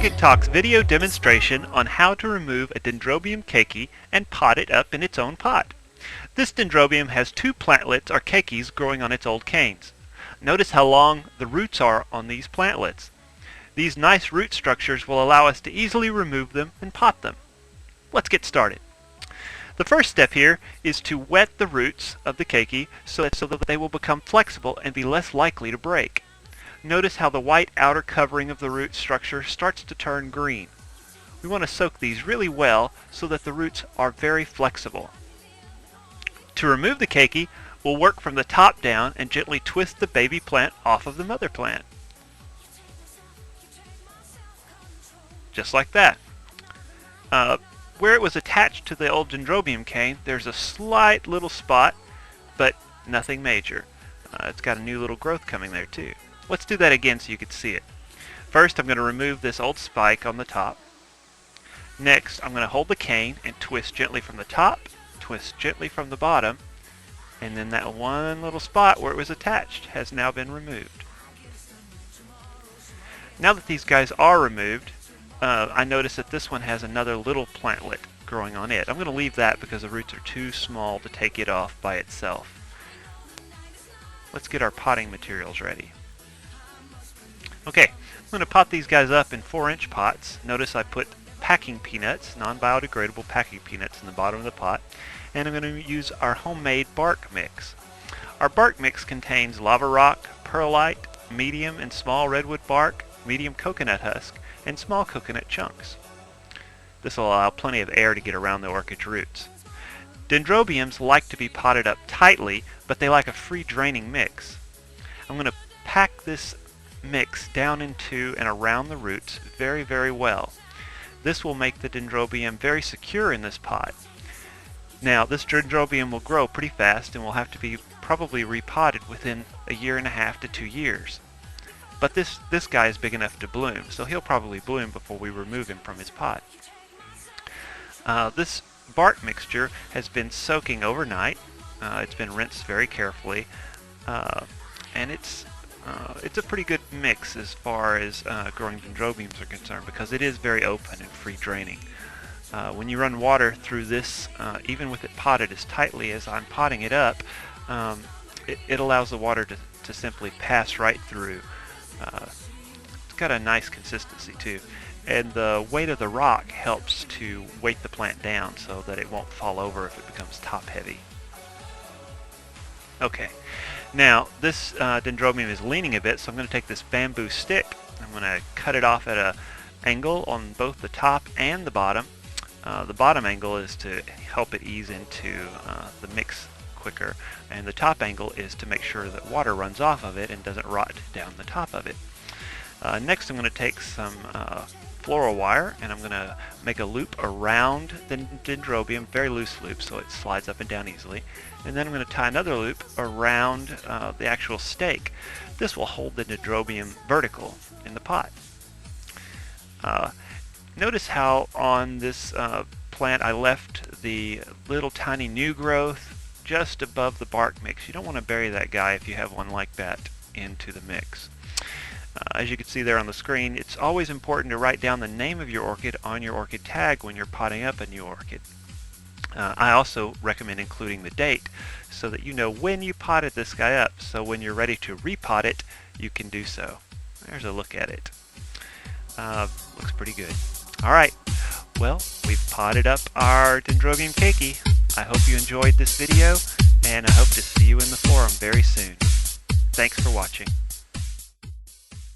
Orchidtalk's video demonstration on how to remove a Dendrobium keiki and pot it up in its own pot. This Dendrobium has two plantlets or keikis growing on its old canes. Notice how long the roots are on these plantlets. These nice root structures will allow us to easily remove them and pot them. Let's get started. The first step here is to wet the roots of the keiki so that they will become flexible and be less likely to break. Notice how the white outer covering of the root structure starts to turn green. We want to soak these really well so that the roots are very flexible. To remove the keiki, we'll work from the top down and gently twist the baby plant off of the mother plant. Just like that. Where it was attached to the old Dendrobium cane, there's a slight little spot, but nothing major. It's got a new little growth coming there too. Let's do that again so you can see it. First, I'm going to remove this old spike on the top. Next, I'm going to hold the cane and twist gently from the top, twist gently from the bottom, and then that one little spot where it was attached has now been removed. Now that these guys are removed, I notice that this one has another little plantlet growing on it. I'm going to leave that because the roots are too small to take it off by itself. Let's get our potting materials ready. Okay, I'm going to pot these guys up in 4-inch pots. Notice I put packing peanuts, non-biodegradable packing peanuts in the bottom of the pot. And I'm going to use our homemade bark mix. Our bark mix contains lava rock, perlite, medium and small redwood bark, medium coconut husk, and small coconut chunks. This will allow plenty of air to get around the orchid's roots. Dendrobiums like to be potted up tightly, but they like a free draining mix. I'm going to pack this mix down into and around the roots very, very well. This will make the Dendrobium very secure in this pot. Now, this Dendrobium will grow pretty fast and will have to be probably repotted within 1.5 to 2 years. But this guy is big enough to bloom, so he'll probably bloom before we remove him from his pot. This bark mixture has been soaking overnight. It's been rinsed very carefully, and it's a pretty good mix as far as growing Dendrobiums are concerned because it is very open and free draining. When you run water through this, even with it potted as tightly as I'm potting it up, it allows the water to simply pass right through. It's got a nice consistency too, and the weight of the rock helps to weight the plant down so that it won't fall over if it becomes top heavy. Okay, now this Dendrobium is leaning a bit, so I'm going to take this bamboo stick. I'm going to cut it off at an angle on both the top and the bottom. The bottom angle is to help it ease into the mix quicker, and the top angle is to make sure that water runs off of it and doesn't rot down the top of it. Next, I'm going to take some floral wire and I'm going to make a loop around the Dendrobium, very loose loop so it slides up and down easily, and then I'm going to tie another loop around the actual stake. This will hold the Dendrobium vertical in the pot. Notice how on this plant I left the little tiny new growth just above the bark mix. You don't want to bury that guy if you have one like that into the mix. As you can see there on the screen, it's always important to write down the name of your orchid on your orchid tag when you're potting up a new orchid. I also recommend including the date so that you know when you potted this guy up, so when you're ready to repot it, you can do so. There's a look at it. Looks pretty good. Alright, well, we've potted up our Dendrobium keiki. I hope you enjoyed this video, and I hope to see you in the forum very soon. Thanks for watching.